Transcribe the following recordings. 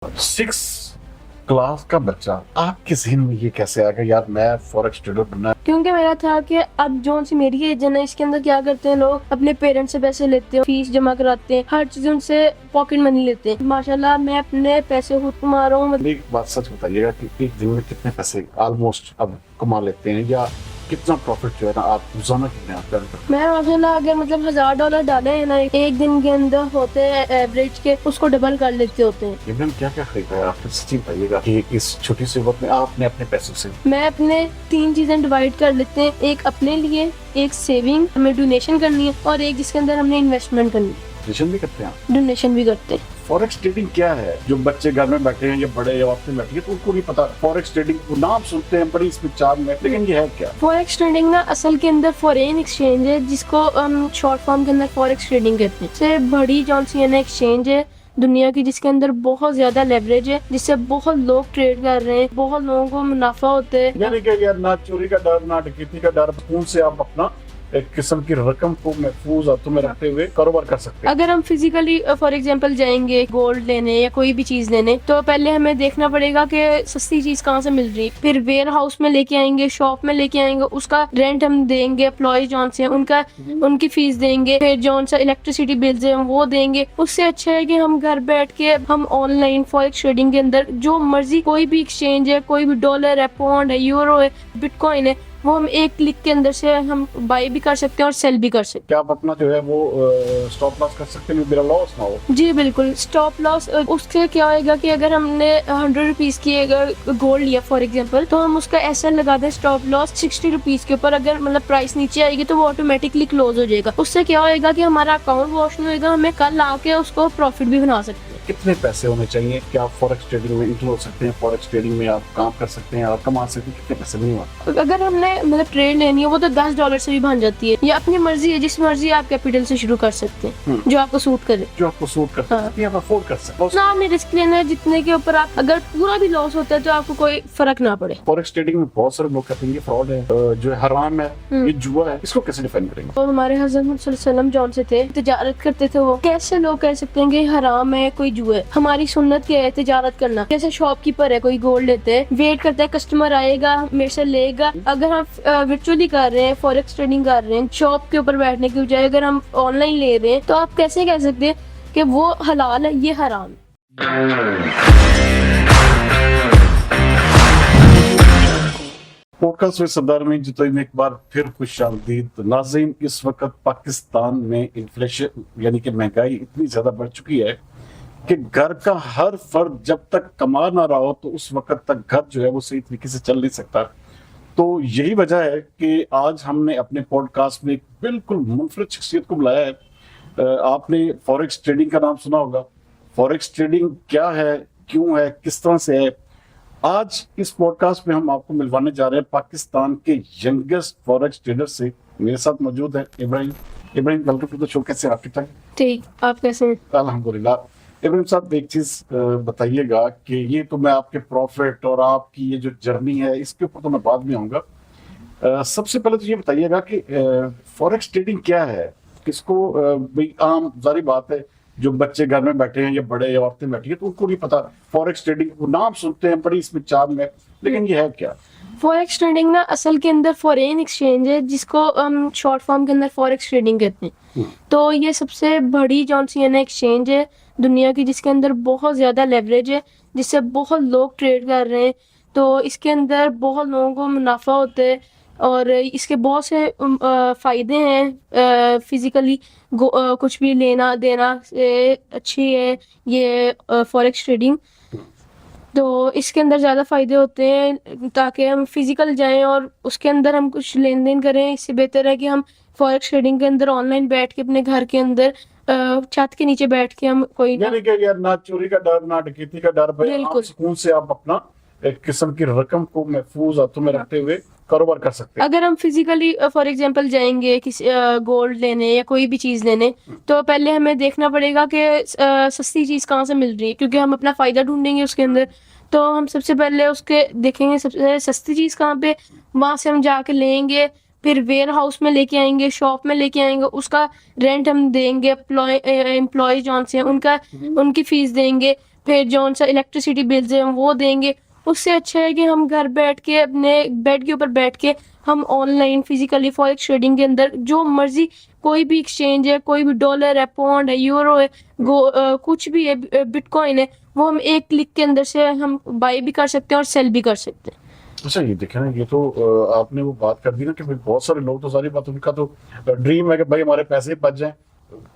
Six class का बच्चा आपके जहन में ये कैसे आ गया यार मैं फॉरेक्स ट्रेडर बनना है। क्योंकि मेरा था कि अब जो सी मेरी एज है ना, इसके अंदर क्या करते हैं लोग, अपने पेरेंट्स से पैसे लेते हैं, फीस जमा कराते हैं, हर चीज उनसे पॉकेट मनी लेते हैं। माशाल्लाह मैं अपने पैसे खुद कमा रहा हूँ। एक बात सच बताइएगा कि एक दिन में कितने पैसे ऑलमोस्ट अब कमा लेते हैं या कितना प्रॉफिट जो है ना आप रोजाना कितने आप करते हैं? मैं माशाल्लाह अगर मतलब $1000 डाले हैं ना एक दिन के अंदर, होते हैं एवरेज के, उसको डबल कर लेते होते हैं। इब्राहिम क्या क्या खरीदा है आपने सच्ची बताइएगा कि इस छोटी सी वक्त में आपने अपने पैसों से? मैं अपने 3 चीजें डिवाइड कर लेते हैं, एक अपने लिए, एक सेविंग हमें डोनेशन करनी है, और एक जिसके अंदर हमने इन्वेस्टमेंट करनी है। ट्यूशन भी करते हैं आप? डोनेशन भी करते हैं। फॉरेक्स ट्रेडिंग क्या है? जो बच्चे घर में बैठे हैं या बड़े या औरतें बैठी है तो उनको नहीं पता। फॉरेक्स ट्रेडिंग को नाम सुनते हैं बड़ी इसमें चार में, लेकिन ये है क्या? फॉरेक्स ट्रेडिंग ना असल के अंदर फॉरेन एक्सचेंज है, जिसको हम शॉर्ट फॉर्म के अंदर फॉरेक्स ट्रेडिंग कहते हैं। से बड़ी जौन सी है ना एक्सचेंज है दुनिया की, जिसके अंदर बहुत ज्यादा लेवरेज है, जिससे बहुत लोग ट्रेड कर रहे हैं, बहुत लोगों को मुनाफा होता है। यानी कि यार ना चोरी का डर ना डकैती का डर, सुकून से आप अपना एक किस्म की रकम को महफूज हाथों में रखते हुए कारोबार कर सकते हैं। अगर हम फिजिकली फॉर एग्जांपल जाएंगे गोल्ड लेने या कोई भी चीज लेने, तो पहले हमें देखना पड़ेगा कि सस्ती चीज कहाँ से मिल रही है। फिर वेयर हाउस में लेके आएंगे, शॉप में लेके आएंगे, उसका रेंट हम देंगे, एम्प्लॉय जॉन से उनका उनकी फीस देंगे, फिर जौन सा इलेक्ट्रिसिटी बिल्स है वो देंगे। उससे अच्छा है कि हम घर बैठ के हम ऑनलाइन फॉरेक्स ट्रेडिंग के अंदर जो मर्जी कोई भी एक्सचेंज है, कोई भी डॉलर है, पाउंड है, यूरो है, बिटकॉइन है, वो हम एक क्लिक के अंदर से हम बाय भी कर सकते हैं और सेल भी कर सकते हैं। क्या आप अपना जो है वो स्टॉप लॉस कर सकते हैं मेरा लॉस ना हो? जी बिल्कुल। स्टॉप लॉस उससे क्या होएगा कि अगर हमने 100 रुपीज की अगर गोल्ड लिया फॉर एग्जांपल, तो हम उसका ऐसा लगा दें स्टॉप लॉस 60 रुपीज के ऊपर। अगर मतलब प्राइस नीचे आएगी तो वो ऑटोमेटिकली क्लोज हो जाएगा। उससे क्या होएगा कि हमारा अकाउंट वॉश नहीं होएगा, हमें कल आके उसको प्रॉफिट भी बना सकते हैं। कितने पैसे होने चाहिए क्या आप फॉरेक्स ट्रेडिंग में इंक्लूड हो सकते हैं? फॉरेक्स ट्रेडिंग में आप काम कर सकते हैं, आप कमा सकते हैं, कितने पैसे नहीं हुआ? अगर हमने मतलब ट्रेड लेनी है वो तो $10 से भी बन जाती है, या अपनी मर्जी है, जिस मर्जी आप कैपिटल से शुरू कर सकते हैं जो आपको सूट करे, जो आपको सूट कर सकते हैं, आप अफोर्ड कर सकते हैं। ना आपने रिस्क लेना है जितने के ऊपर आप, अगर पूरा भी लॉस होता है तो आपको कोई फर्क ना पड़े। फॉरेक्स ट्रेडिंग में बहुत सारे लोग कहते हैं ये फ्रॉड है, जो है हराम है, ये जुआ है, इसको कैसे डिफाइन करेंगे? और हमारे हज़रत सल्लल्लाहु जौन से थे, तिजारत करते थे, वो कैसे लोग कह सकते हैं कि हराम है, कोई जुआ है? हमारी सुन्नत क्या है? तिजारत करना। जैसे शॉपकीपर है, कोई गोल्ड लेते हैं, वेट करता है कस्टमर आएगा मेरे से लेगा। अगर हम वर्चुअली कर रहे हैं, फॉरेक्स ट्रेडिंग कर रहे हैं, शॉप के ऊपर बैठने की बजाय अगर हम ऑनलाइन ले रहे हैं, तो आप कैसे कह सकते हैं कि वो हलाल है, ये हराम है? पॉडकास्ट में सरदार में जितो में एक बार फिर खुशामदीद नाज़रीन। इस वक्त पाकिस्तान में इन्फ्लेशन यानी कि महंगाई इतनी ज्यादा बढ़ चुकी है कि घर का हर फर्द जब तक कमा ना रहा हो तो उस वक्त तक घर जो है वो सही तरीके से चल नहीं सकता। तो यही वजह है कि आज हमने अपने पॉडकास्ट में एक बिल्कुल मुनफरिद शख्सियत को बुलाया है। आपने फॉरेक्स ट्रेडिंग का नाम सुना होगा। फॉरेक्स ट्रेडिंग क्या है, क्यों है, किस तरह से है, आज इस पॉडकास्ट में हम आपको मिलवाने जा रहे हैं पाकिस्तान के यंगेस्ट फॉरेक्स ट्रेडर से। मेरे साथ मौजूद है Ibrahim. Ibrahim welcome to the show. कैसे आप? ठीक ठाक? ठीक, आप कैसे हैं? अल्हम्दुलिल्लाह। इब्राहिम साहब एक चीज बताइएगा कि ये तो मैं आपके प्रॉफिट और आपकी ये जो जर्नी है इसके ऊपर तो मैं बाद में आऊंगा। सबसे पहले तो ये बताइएगा कि फॉरेक्स ट्रेडिंग क्या है, किसको भाई आम जारी बात है जो बच्चे घर में बैठे हैं या बड़े या औरतें बैठी है तो उनको नहीं पता। फॉरेक्स ट्रेडिंग को नाम सुनते हैं बड़ी इसमें चार में, लेकिन ये है क्या? फॉरेक्स ट्रेडिंग ना असल के अंदर फॉरेन एक्सचेंज है, जिसको हम शॉर्ट फॉर्म के अंदर फॉरेक्स ट्रेडिंग कहते हैं। तो ये सबसे बड़ी जौन सी है ना एक्सचेंज है दुनिया की, जिसके अंदर बहुत ज्यादा लेवरेज है, जिससे बहुत लोग ट्रेड कर रहे हैं। तो इसके अंदर बहुत लोगों को मुनाफा होता है और इसके बहुत से फायदे हैं। फिजिकली कुछ भी लेना देना से अच्छी है ये फॉरेक्स ट्रेडिंग। तो इसके अंदर ज़्यादा फायदे होते हैं, ताकि हम फिजिकल जाएं और उसके अंदर हम कुछ लेन देन करें। इससे बेहतर है कि हम फॉरेक्स ट्रेडिंग के अंदर ऑनलाइन बैठ के अपने घर के अंदर छत के नीचे बैठ के हम कोई यानी कि यार ना चोरी का डर ना डकैती का डर, बिल्कुल सुकून से आप अपना एक किस्म की रकम को महफूज हाथों में रखते हुए कारोबार कर सकते हैं। अगर हम फिजिकली फॉर एग्जांपल जाएंगे किसी गोल्ड लेने या कोई भी चीज लेने, तो पहले हमें देखना पड़ेगा कि सस्ती चीज कहाँ से मिल रही है, क्योंकि हम अपना फायदा ढूंढेंगे उसके अंदर। तो हम सबसे पहले उसके देखेंगे सबसे सस्ती चीज कहाँ पे, वहां से हम जाके लेंगे। फिर वेयर हाउस में लेके आएंगे, शॉप में लेके आएंगे, उसका रेंट हम देंगे, एम्प्लॉय जॉन से उनका उनकी फीस देंगे। फिर जो सा इलेक्ट्रिसिटी बिल्स हैं वो देंगे। उससे अच्छा है कि हम घर बैठ के अपने बेड के ऊपर बैठ के हम ऑनलाइन फिजिकली फॉरेक्स ट्रेडिंग के अंदर जो मर्जी कोई भी एक्सचेंज है, कोई भी डॉलर है, पौंड है, यूरो है, कुछ भी है, बिटकॉइन है, वो हम एक क्लिक के अंदर से हम बाय भी कर सकते हैं और सेल भी कर सकते हैं। अच्छा ये देखे ना, ये तो आपने वो बात कर दी ना कि भाई बहुत सारे लोग, तो सारी बात उनका तो ड्रीम है कि भाई हमारे पैसे बच जाएं।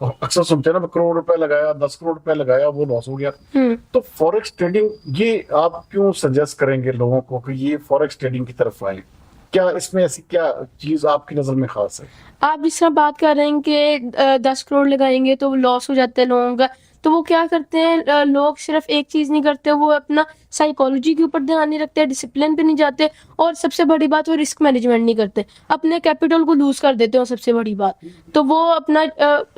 अक्सर सुनते हैं ना, करोड़ रुपए लगाया, 10 करोड़ रुपए लगाया, वो लॉस हो गया। तो फॉरेक्स ट्रेडिंग, ये आप क्यों सजेस्ट करेंगे लोगों को कि ये फॉरेक्स ट्रेडिंग की तरफ आए? क्या इसमें ऐसी क्या चीज आपकी नजर में खास है? आप जिस तरह बात कर रहे हैं कि 10 करोड़ लगाएंगे तो लॉस हो जाता है लोगों का, तो वो क्या करते हैं, लोग सिर्फ एक चीज नहीं करते, वो अपना साइकोलॉजी के ऊपर ध्यान नहीं रखते, डिसिप्लिन पे नहीं जाते, और सबसे बड़ी बात वो रिस्क मैनेजमेंट नहीं करते, अपने कैपिटल को लूज कर देते हो। सबसे बड़ी बात तो वो अपना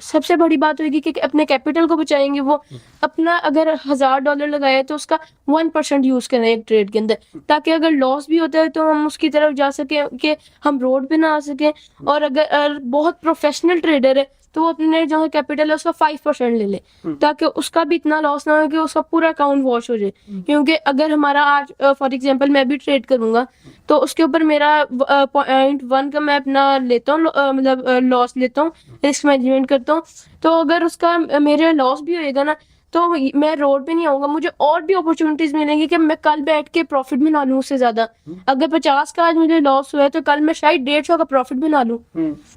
सबसे बड़ी बात होगी कि अपने कैपिटल को बचाएंगे। वो अपना अगर $1000 लगाए तो उसका 1% यूज करें एक ट्रेड के अंदर, ताकि अगर लॉस भी होता है तो हम उसकी तरफ जा सके कि हम रोड पे ना आ सके। और अगर बहुत प्रोफेशनल ट्रेडर है तो वो अपने जो कैपिटल है उसका 5% ले ले, ताकि उसका भी इतना लॉस ना हो कि उसका पूरा अकाउंट वॉश हो जाए। क्योंकि अगर हमारा आज फॉर एग्जांपल मैं भी ट्रेड करूंगा तो उसके ऊपर मेरा 0.1 का मैं अपना लेता हूँ, मतलब लॉस लेता हूँ, रिस्क मैनेजमेंट करता हूँ। तो अगर उसका मेरे लॉस भी होएगा ना, तो मैं रोड पे नहीं आऊंगा, मुझे और भी अपॉर्चुनिटीज मिलेंगी कि मैं कल बैठ के प्रॉफिट बना लूं उससे ज्यादा। अगर 50 का आज मुझे लॉस हुआ है तो कल मैं शायद 150 का प्रॉफिट बना लूं।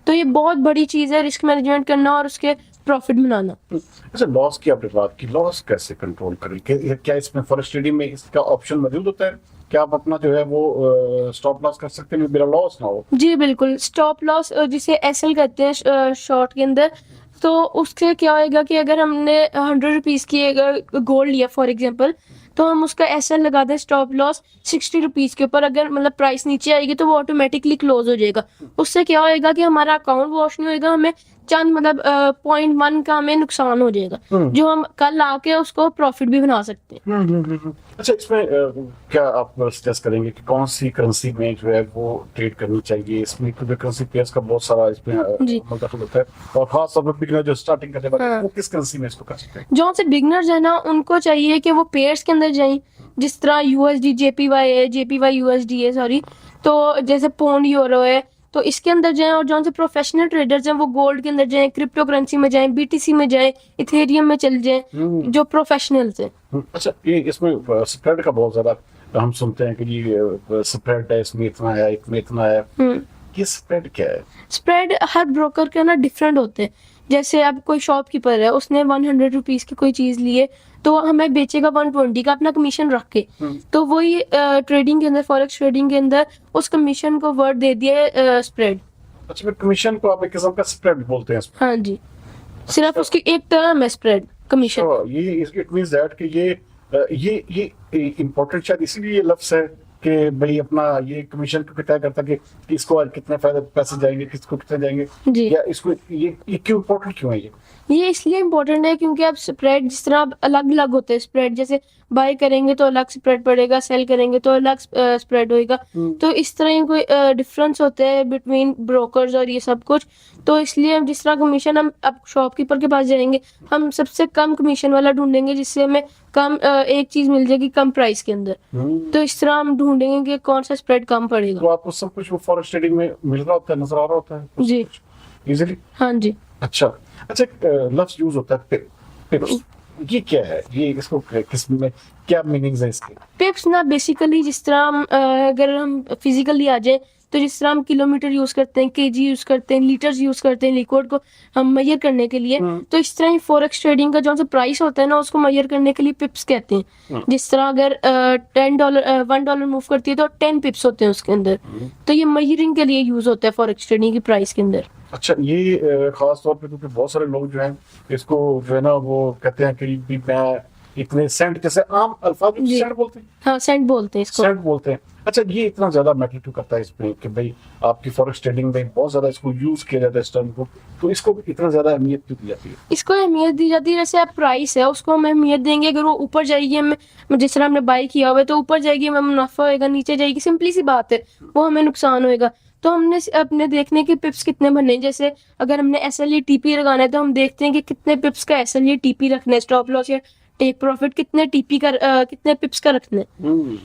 तो ये बहुत बड़ी चीज है, रिस्क मैनेजमेंट करना और उसके प्रॉफिट बनाना। अच्छा, लॉस की आपने बात की, लॉस कैसे कंट्रोल करें? क्या इसमें फॉरेक्स ट्रेडिंग में इसका ऑप्शन मौजूद होता है? क्या आप अपना जो है वो स्टॉप लॉस कर सकते हैं, मेरा लॉस ना हो? जी बिल्कुल, स्टॉप लॉस जिसे एसएल कहते हैं शॉर्ट के अंदर, तो उससे क्या होएगा कि अगर हमने 100 रुपीज की गोल्ड लिया फॉर एग्जांपल, तो हम उसका एसएल लगा दें स्टॉप लॉस 60 रुपीज के ऊपर। अगर मतलब प्राइस नीचे आएगी तो वो ऑटोमेटिकली क्लोज हो जाएगा। उससे क्या होएगा कि हमारा अकाउंट वॉश नहीं होएगा, हमें चंद मतलब 0.1 का हमें नुकसान हो जाएगा, जो हम कल आके उसको प्रॉफिट भी बना सकते हैं। अच्छा, इसमें क्या आप सजेस्ट करेंगे कि कौन सी करेंसी में जो है वो ट्रेड करनी चाहिए? इसमें क्योंकि करेंसी पेयर्स का बहुत सारा इसमें जी। दखल होता है, और खास तौर पर बिगिनर जो स्टार्टिंग करने वाले हैं, वो किस करेंसी में इसको कर सकते हैं? जो से बिगनर्स है ना, उनको चाहिए कि वो पेयर्स के अंदर जाएं, जिस तरह यूएसडी जेपीवाई है, जेपीवाई यूएसडी है सॉरी, तो जैसे पौंड यूरो है, तो इसके अंदर जाएं। और जो से प्रोफेशनल ट्रेडर्स हैं वो गोल्ड के अंदर जाएं, क्रिप्टो करेंसी में जाएं, बीटीसी में जाएं, इथेरियम में चल जाएं, जो प्रोफेशनल्स हैं। अच्छा, ये इसमें स्प्रेड का बहुत ज्यादा हम सुनते हैं कि ये स्प्रेड है, इसमें इतना है, इसमें इतना है। ये स्प्रेड क्या है? स्प्रेड हर ब्रोकर के ना डिफरेंट होते हैं। जैसे अब कोई शॉपकीपर है, उसने 100 रुपीज की कोई चीज लिए, तो हमें बेचेगा 120 का अपना कमीशन रख के। तो वही ट्रेडिंग के अंदर, फॉरेक्स ट्रेडिंग के अंदर उस कमीशन को वर्ड दे दिया स्प्रेड। अच्छा, फिर कमीशन को आप एक किस्म का स्प्रेड बोलते हैं? हाँ जी, सिर्फ उसकी एक टर्म है स्प्रेड कमीशन। तो ये इट मींस दैट कि ये इम्पोर्टेंट शायद इसीलिए ये लफ्ज है कि भाई अपना ये कमीशन को तय करता है कि इसको आज कितने पैसे जाएंगे, किसको कितने जाएंगे, जी। या इसको ये क्यों इम्पोर्टेंट क्यों है? ये इसलिए इम्पोर्टेंट है क्योंकि आप स्प्रेड जिस तरह अलग अलग होते हैं स्प्रेड, जैसे बाय करेंगे तो अलग स्प्रेड पड़ेगा, सेल करेंगे तो अलग स्प्रेड होएगा। तो इस तरह ही कोई डिफरेंस होते हैं बिटवीन ब्रोकर्स और ये सब कुछ। तो इसलिए हम जिस तरह कमीशन, हम अब शॉपकीपर के पास जाएंगे, हम सबसे कम कमीशन वाला ढूंढेंगे जिससे हमें कम एक चीज मिल जाएगी कम प्राइस के अंदर। तो इस तरह हम ढूंढेंगे कि कौन सा स्प्रेड कम पड़ेगा। तो आपको सब कुछ वो फॉरेक्स ट्रेडिंग में मिल रहा होता है, नजर आ रहा होता है जी इजीली? हाँ जी। अच्छा, लफ्ज यूज होता है पिप्स, ये क्या है? ये इसको किस में क्या मीनिंग्स है इसके? पिप्स ना बेसिकली जिस तरह हम अगर हम फिजिकली आ जाए, तो जिस तरह हम किलोमीटर यूज करते हैं, केजी यूज करते हैं, लीटर्स यूज करते हैं लिक्विड को हम मेजर करने के लिए, तो इस तरह ही फॉरेक्स ट्रेडिंग का जो सा प्राइस होता है ना, उसको मेजर करने के लिए पिप्स कहते हैं। जिस तरह अगर $1 मूव करती है तो 10 पिप्स होते हैं उसके अंदर। तो ये मेजरिंग के लिए यूज होता है फॉरेक्स ट्रेडिंग की प्राइस के अंदर। अच्छा, ये खास तौर पे क्योंकि बहुत सारे लोग जो हैं इसको जो है ना वो कहते हैं कि भी मैं इतने सेंट, जैसे आम अल्फाज में सेंट बोलते हैं। हाँ, सेंट बोलते हैं इसको। सेंट बोलते हैं। अच्छा, ये इतना ज्यादा मैटर क्यों करता है इसमें कि भाई आपकी फॉरेक्स ट्रेडिंग में बहुत ज्यादा इसको यूज किया जाता है इस टर्म को, तो इसको इतना ज्यादा अहमियत क्यों दी जाती है? इसको अहमियत दी जाती है, जैसे आप प्राइस है उसको हम अहमियत देंगे। अगर वो ऊपर जाएगी, हमें जिस तरह हमने बाई किया हुआ है, तो ऊपर जाएगी हमें मुनाफा होएगा, नीचे जाएगी सिंपली सी बात है वो हमें नुकसान होएगा। तो हमने अपने देखने के पिप्स कितने बनने, जैसे अगर हमने एसएलई टीपी लगाना है तो हम देखते हैं कि कितने पिप्स का एसएलई टीपी रखना है, स्टॉप लॉस या एक प्रॉफिट कितने टीपी का कितने पिप्स का रखना है।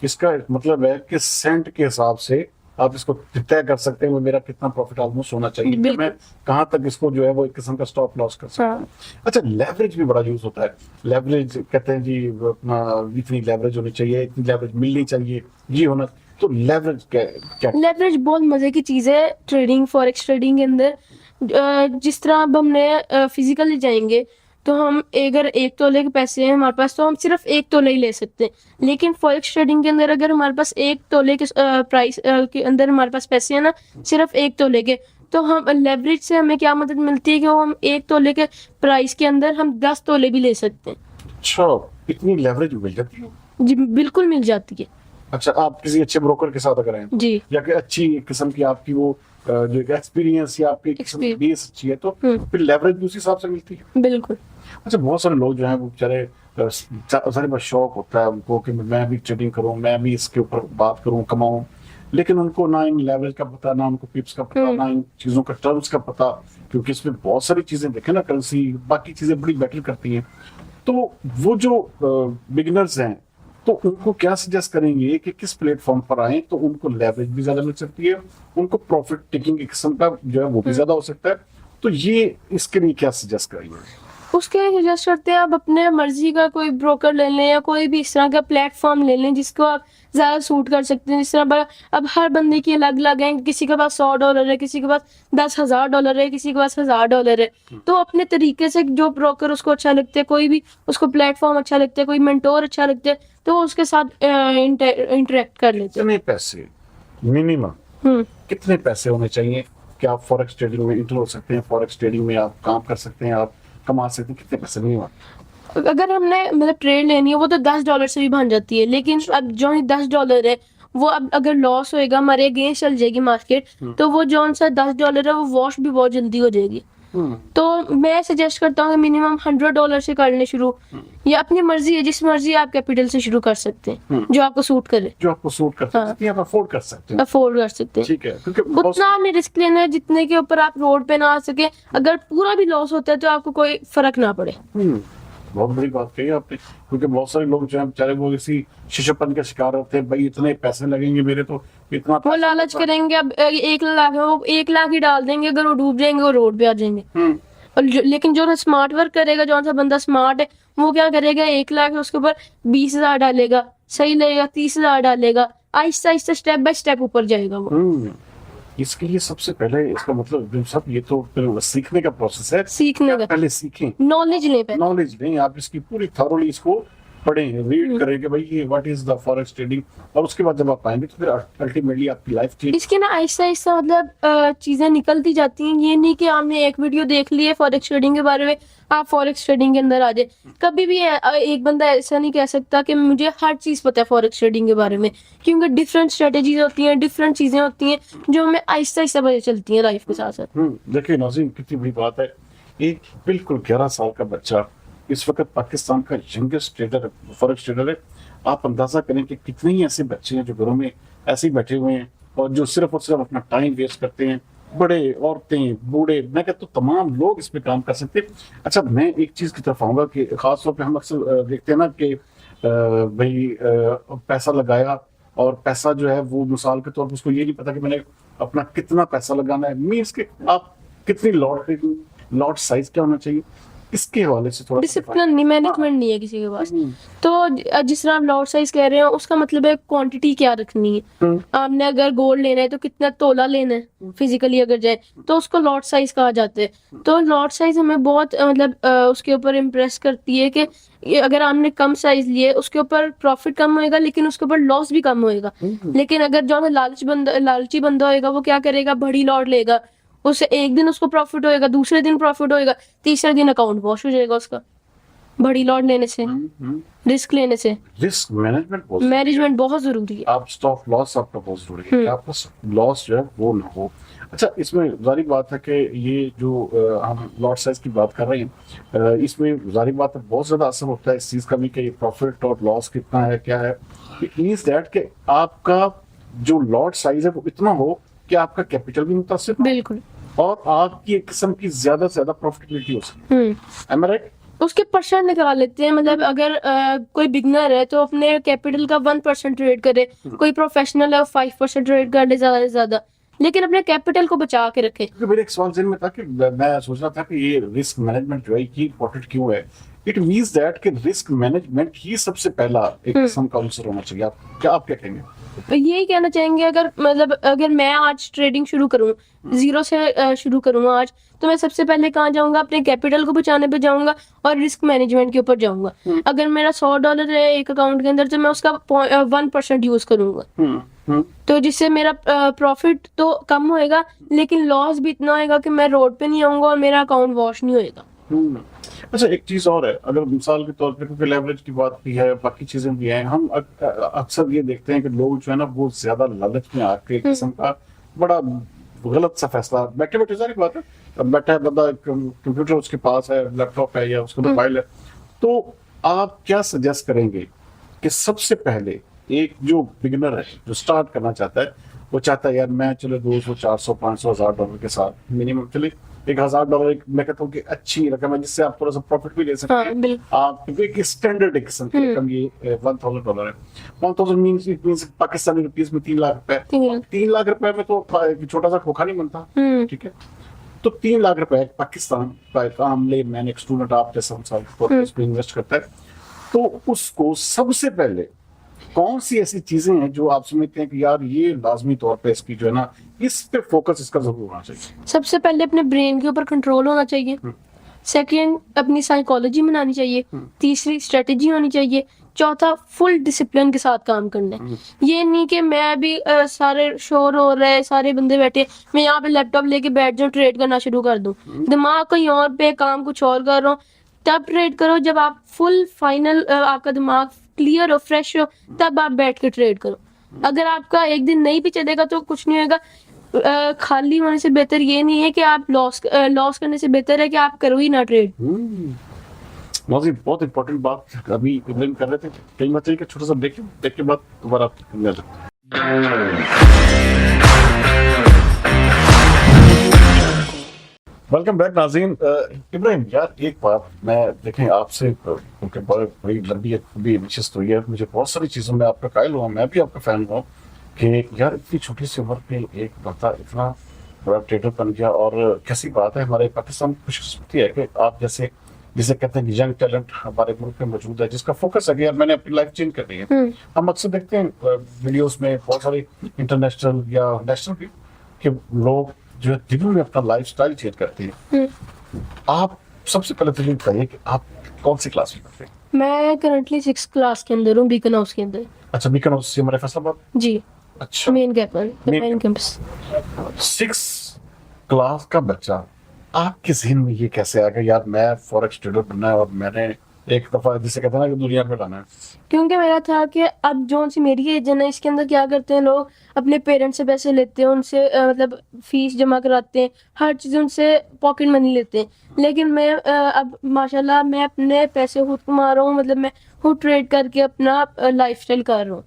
इसका मतलब है कि सेंट के हिसाब से आप इसको तय कर सकते हैं मेरा कितना प्रॉफिट ऑलमोस्ट होना चाहिए कि बिल्कुल। मैं कहाँ तक इसको जो है वो एक किस्म का स्टॉप लॉस कर सकता हूँ। हाँ। अच्छा, लेवरेज भी बड़ा यूज होता है। लेवरेज कहते हैं जी अपना इतनी लेवरेज होनी चाहिए, इतनी लेवरेज मिलनी चाहिए, ये होना। तो लेवरेज क्या क्या लेवरेज बहुत मजे की चीज है ट्रेडिंग, फॉरेक्स ट्रेडिंग के अंदर। जिस तरह अब हमने फिजिकली जाएंगे तो हम अगर 1 तोले के पैसे हैं हमारे पास तो हम सिर्फ 1 तोले ही ले सकते हैं। लेकिन फॉरेक्स ट्रेडिंग के अंदर अगर हमारे पास 1 तोले के प्राइस के अंदर हमारे पास पैसे हैं ना, सिर्फ 1 तोले के, तो हम लेवरेज से हमें क्या मदद मिलती है कि वो हम 1 तोले के प्राइस के अंदर हम 10 तोले भी ले सकते हैं। अच्छा, इतनी लेवरेज मिल जाती है। जी बिल्कुल मिल जाती है। अच्छा, आप किसी अच्छे ब्रोकर के साथ अगर हैं जी। या कि अच्छी किस्म की आपकी वो जो एक्सपीरियंस या आपकी किस्म की बेस अच्छी है तो फिर लेवरेज भी उसी हिसाब से मिलती है। बिल्कुल। अच्छा, बहुत सारे लोग जो हैं वो बेचारे सारे बस शौक होता है उनको कि मैं भी ट्रेडिंग करूं, मैं भी इसके ऊपर बात करूं, कमाऊं, लेकिन उनको ना इन लेवरेज का पता, ना उनको पिप्स का पता, ना इन चीजों का टर्म्स का पता, क्योंकि इसमें बहुत सारी चीजें देखें ना, करेंसी बाकी चीजें बड़ी मैटर करती हैं। तो वो जो बिगिनर्स हैं तो उनको क्या सजेस्ट करेंगे कि किस प्लेटफॉर्म पर आए तो उनको लेवरेज भी ज्यादा मिल सकती है, उनको प्रॉफिट टेकिंग की किस्म का जो है वो भी ज्यादा हो सकता है। तो ये इसके लिए क्या सजेस्ट करेंगे? उसके लिए सजेस्ट करते हैं आप अपने मर्जी का कोई ब्रोकर ले लें या कोई भी इस तरह का प्लेटफॉर्म ले लें जिसको आप ज्यादा सूट कर सकते हैं। जिस तरह अब हर बंदे की अलग अलग है, किसी के पास $100 है, किसी के पास $10,000 है, किसी के पास $1,000 है। तो अपने तरीके से जो ब्रोकर उसको अच्छा लगता है, कोई भी उसको प्लेटफॉर्म अच्छा लगता है, कोई मेंटोर अच्छा लगता है, तो वो उसके साथ इंटरेक्ट कर लेते हैं। कितने पैसे मिनिमम, कितने पैसे होने चाहिए कि आप फॉरेक्स ट्रेडिंग में इंटर हो सकते हैं, फॉरेक्स ट्रेडिंग में आप काम कर सकते हैं, आप कमा सकते हैं? कितने पैसे मिनिमम? अगर हमने मतलब ट्रेड लेनी है वो तो $10 से भी बन जाती है। लेकिन अब जो $10 है वो अब अगर लॉस होएगा, हमारे अगेंस्ट चल जाएगी मार्केट, तो वो जो सा $10 है वो वॉश भी बहुत जल्दी हो जाएगी। तो मैं सजेस्ट करता हूँ कि मिनिमम $100 से कर लें शुरू, या अपनी मर्जी है, जिस मर्जी आप कैपिटल से शुरू कर सकते हैं जो आपको सूट करे, जो आपको सूट कर सकते हैं, आप अफोर्ड कर सकते हैं। अफोर्ड कर सकते हैं। ठीक है, क्योंकि उतना आपने रिस्क लेना है जितने के ऊपर आप रोड पे ना आ सके। अगर पूरा भी लॉस होता है तो आपको कोई फर्क ना पड़े। बहुत बड़ी बात कही आपने, क्योंकि बहुत सारे लोग जो है बेचारे वो इसी शिशुपन के शिकार होते हैं, भाई इतने पैसे लगेंगे मेरे, तो इतना वो लालच करेंगे। अब 1 लाख है, वो 1 लाख ही डाल देंगे, अगर वो डूब जाएंगे वो रोड पे आ जाएंगे। और लेकिन जो स्मार्ट वर्क करेगा, जो सा बंदा स्मार्ट है, वो क्या करेगा, 1 लाख है उसके ऊपर 20,000 डालेगा, सही लगेगा 30,000 डालेगा, Aahista Aahista step by step ऊपर जाएगा वो। इसके लिए सबसे पहले इसका मतलब सब ये तो फिर सीखने का प्रोसेस है। सीखने का, पहले सीखें, नॉलेज लें, पहले नॉलेज लें, आप इसकी पूरी थॉरोली इसको पढ़ें, रीड करें कि भाई ये what is the forex trading, और उसके बाद जब आप पाएंगे तो फिर अल्टीमेटली आपकी लाइफ चेंज। इसके ना आहिस्ता आहिस्ता मतलब चीजें निकलती जाती हैं। ये नहीं कि आपने एक वीडियो देख ली है फॉरेक्स ट्रेडिंग के बारे में, आप फॉरेक्स ट्रेडिंग के अंदर आ जाए। कभी भी एक बंदा ऐसा नहीं कह सकता कि मुझे हर चीज पता है फॉरेक्स ट्रेडिंग के बारे में, क्योंकि डिफरेंट स्ट्रेटेजीज होती हैं, डिफरेंट चीजें होती हैं जो हमें आहिस्ता आहिस्ता पता चलती हैं लाइफ के साथ साथ। देखिए नाज़रीन, कितनी बड़ी बात है, एक बिल्कुल 11 साल का बच्चा इस वक्त पाकिस्तान का यंगेस्ट ट्रेडर, फॉरेक्स ट्रेडर है। आप अंदाजा करें कि कितने ही ऐसे बच्चे हैं जो घरों में ऐसे ही बैठे हुए हैं और जो सिर्फ और सिर्फ अपना टाइम वेस्ट करते हैं। बड़े, औरतें, बूढ़े, मैं कहता हूँ तमाम लोग इस पे काम कर सकते हैं। अच्छा, मैं एक चीज की तरफ आऊंगा कि खास तौर पे हम अक्सर देखते हैं ना कि भाई पैसा लगाया और पैसा जो है वो मिसाल के तौर पर उसको ये नहीं पता कि मैंने अपना कितना पैसा लगाना है, मीन्स के आप कितनी लॉट खरीदनी, लॉट साइज क्या होना चाहिए, इसके हवाले से थोड़ा डिसिप्लिन नहीं, मैनेजमेंट नहीं है किसी के पास। तो जिस तरह आप लॉट साइज कह रहे हो, उसका मतलब है क्वांटिटी क्या रखनी है। आपने अगर गोल्ड लेना है तो कितना तोला लेना है, फिजिकली अगर जाए तो उसको लॉट साइज कहा जाता है। तो लॉट साइज हमें बहुत मतलब उसके ऊपर इम्प्रेस करती है कि अगर आपने कम साइज लिए उसके ऊपर प्रॉफिट कम होएगा लेकिन उसके ऊपर लॉस भी कम होएगा। लेकिन अगर जो लालची बंदा होएगा वो क्या करेगा, बड़ी लॉट लेगा, उससे एक दिन उसको प्रॉफिट होएगा, दूसरे दिन प्रॉफिट होएगा, तीसरे दिन अकाउंट वॉश हो जाएगा उसका। बड़ी लॉट लेने से, रिस्क लेने से रिस्क मैनेजमेंट बहुत जरूरी है। आप स्टॉप लॉस आपका बहुत जरूरी है कि आपका लॉस जो है वो ना हो। अच्छा, इसमें जारी बात है कि ये जो हम लॉट साइज की बात कर रहे हैं, इसमें जारी बात है बहुत ज्यादा असर होता है इस चीज का भी कि प्रॉफिट और लॉस कितना है, क्या है। इट मींस दैट कि आपका जो लॉट साइज है वो इतना हो कि आपका कैपिटल भी मुतासिर हो, बिल्कुल, और आपकी एक किस्म की ज्यादा से ज्यादा प्रॉफिटेबिलिटी हो सके। Am I right? उसके परसेंट निकाल लेते हैं, मतलब अगर कोई बिगनर है तो अपने कैपिटल का 1% ट्रेड करे, कोई प्रोफेशनल है 5% ट्रेड कर ले ज्यादा से ज्यादा, लेकिन अपने कैपिटल को बचा के रखे। क्योंकि मेरे एक सवाल ज़हन में था कि मैं सोच रहा था कि ये रिस्क मैनेजमेंट जो है ये इंपॉर्टेंट क्यों है। इट मींस दैट कि रिस्क मैनेजमेंट ही सबसे पहला एक किस्म का आंसर होना चाहिए। आप क्या कहेंगे? यही कहना चाहेंगे, अगर मतलब अगर मैं आज ट्रेडिंग शुरू करूं, जीरो से शुरू करूं आज, तो मैं सबसे पहले कहाँ जाऊंगा? अपने कैपिटल को बचाने पे जाऊंगा और रिस्क मैनेजमेंट के ऊपर जाऊंगा। अगर मेरा $100 है एक अकाउंट के अंदर, तो मैं उसका 1% यूज करूंगा, तो जिससे मेरा प्रॉफिट तो कम होएगा, लेकिन लॉस भी इतना होएगा कि मैं रोड पे नहीं आऊंगा और मेरा अकाउंट वॉश नहीं होएगा। अच्छा, एक चीज और है, अगर मिसाल के तौर पे, क्योंकि लेवरेज की बात भी है, बाकी चीजें भी हैं, हम अक्सर ये देखते हैं कि लोग जो है ना वो ज्यादा लालच में आके एक किस्म का बड़ा गलत सा फैसला, बैठे बैठे सारी बात है, अब बैठा है बंदा, कंप्यूटर उसके पास है, लैपटॉप है या उसका मोबाइल है, तो आप क्या सजेस्ट करेंगे कि सबसे पहले एक जो बिगिनर है, जो स्टार्ट करना चाहता है, वो चाहता है यार मैं चलो 200 400 500 $1,000 के साथ मिनिमम चले, $1,000 एक मैं कहता हूँ कि अच्छी रकम है जिससे आप थोड़ा सा प्रॉफिट भी ले सकते हाँ, हैं। बिल्कुल। आप क्योंकि एक स्टैंडर्ड एक किस्म की रकम ये $1,000 है। 1,000 मीन्स पाकिस्तानी रुपीस में 3 लाख रुपए। 3 लाख रुपए में तो एक छोटा सा खोखा नहीं बनता, ठीक है। तो 3 लाख रुपए पाकिस्तान का एक आम लेमैन, एक स्टूडेंट आप जैसा मिसाल के तौर पर इसमें इन्वेस्ट करता है, तो उसको सबसे पहले कौन सी ऐसी चीजें हैं जो आप समझते हैं कि यार ये लाजमी तौर पे इसकी जो है ना इस पे फोकस इसका जरूर होना चाहिए? सबसे पहले अपने ब्रेन के ऊपर कंट्रोल होना चाहिए। सेकंड, अपनी साइकोलॉजी बनानी चाहिए। तीसरी, स्ट्रेटेजी होनी चाहिए। चौथा, फुल डिसिप्लिन के साथ काम करना है। ये नहीं कि मैं अभी सारे शोर हो रहे हैं, सारे बंदे बैठे, मैं यहाँ पे लैपटॉप लेके बैठ जाऊँ, ट्रेड करना शुरू कर दूँ, दिमाग कहीं और पे, काम कुछ और कर रहा हूँ। तब ट्रेड करो जब आप फुल फाइनल, आपका दिमाग क्लियर हो, फ्रेश हो, तब आप बैठ के ट्रेड करो। अगर आपका एक दिन नहीं भी चलेगा तो कुछ नहीं होगा। खाली होने से बेहतर ये नहीं है कि आप लॉस करने से बेहतर है कि आप करो ही ना ट्रेड। नाज़रीन, बहुत इंपॉर्टेंट बात अभी इब्राहिम कर रहे थे, कहीं बात चाहिए कि छोटा सा ब्रेक के बाद दोबारा आपकी नजर। वेलकम बैक नाज़रीन। इब्राहिम यार, एक बात मैं देखें आपसे, क्योंकि बड़ी लंबी नशिस्त हुई है, मुझे बहुत सारी चीज़ों में आपका कायल हुआ, मैं भी आपका फैन हुआ कि यार इतनी छोटी सी उम्र पे एक बंदा इतना बड़ा ट्रेडर बन गया। और कैसी बात है, हमारे पाकिस्तान की खुशकिस्मती है कि आप जैसे जिसे कहते हैं यंग टैलेंट हमारे मुल्क में मौजूद है, जिसका फोकस है कि यार मैंने अपनी लाइफ चेंज करनी है। हम अक्सर देखते हैं वीडियोस में बहुत सारे इंटरनेशनल या नेशनल भी कि लोग जो है दिनों में अपना लाइफ स्टाइल चेंज करते हैं। आप सबसे पहले तो ये बताइए कि आप कौन सी क्लास में करते हैं? मैं करंटली 6th क्लास के अंदर हूँ, बीकन हाउस के अंदर। अच्छा, बीकन हाउस से हमारे फैसलाबाद। जी, अच्छा, मेन कैंपस। 6 क्लास का बच्चा, आपके जहन में ये कैसे आ गया यार मैं फॉरेक्स ट्रेडर बनना है और मैंने एक दफा जिसे कहते हैं ना कि दुनिया में लाना है? क्योंकि मेरा था कि अब जो सी मेरी एज है ना, इसके अंदर क्या करते हैं लोग, अपने पेरेंट्स से पैसे लेते हैं, उनसे मतलब फीस जमा कराते हैं, हर चीज़ उनसे पॉकेट मनी लेते हैं। लेकिन मैं अब माशाल्लाह मैं अपने पैसे खुद कमा रहा हूँ, मतलब मैं खुद ट्रेड करके अपना लाइफस्टाइल कर रहा हूँ।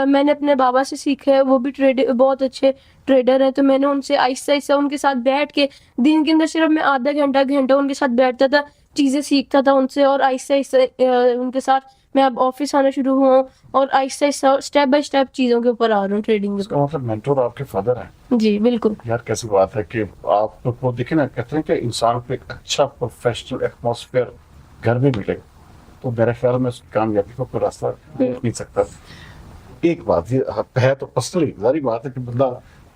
मैंने अपने बाबा से सीखा है, वो भी बहुत अच्छे ट्रेडर हैं, तो मैंने उनसे आहिस्ता आहिस्ता उनके साथ बैठ के दिन के अंदर सिर्फ मैं आधा घंटा उनके साथ बैठता था, चीज़ें सीखता था उनसे, और आहिस्ता आहिस्ता उनके साथ मैं अब ऑफिस आना शुरू हुआ और Aahista Aahista step by step चीज़ों के ऊपर आ रहा हूँ ट्रेडिंग के ऊपर। मतलब मेंटोर आपके फादर हैं? जी बिल्कुल। यार कैसी बात है कि आप वो देखिए ना, कहते हैं कि इंसान को एक अच्छा प्रोफेशनल एटमॉस्फेयर घर में मिले तो मेरे ख्याल में उसकी कामयाबी को कोई रास्ता नहीं सकता। एक बात ये है, तो पर्सनली जारी बात है कि बंदा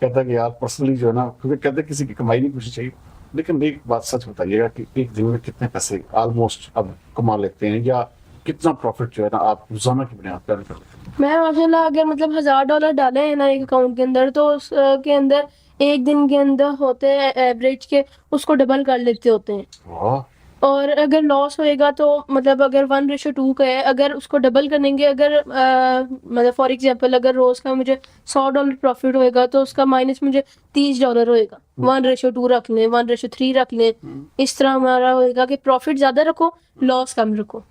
कहता है कि यार पर्सनली जो है ना, क्योंकि कहते हैं किसी की कमाई नहीं पूछनी चाहिए, लेकिन एक बात सच बताइएगा कि एक दिन में कितने पैसे ऑलमोस्ट अब कमा लेते हैं, या कितना प्रॉफिट जो है ना आप रोजाना की बुनियाद पर कर लेते हैं? मैं माशाल्लाह अगर मतलब $1000 डाले हैं ना एक अकाउंट के अंदर, तो उसके अंदर एक दिन के अंदर होते हैं एवरेज के, उसको डबल कर लेते होते हैं। वाह। और अगर लॉस होएगा तो मतलब अगर 1:2 का है, अगर उसको डबल करेंगे, अगर मतलब फॉर एग्जांपल अगर रोज का मुझे $100 प्रॉफिट होएगा तो उसका माइनस मुझे $30 होएगा। 1:2 रख लें, 1:3 रख लें, इस तरह हमारा होएगा कि प्रॉफिट ज्यादा रखो, लॉस कम रखो।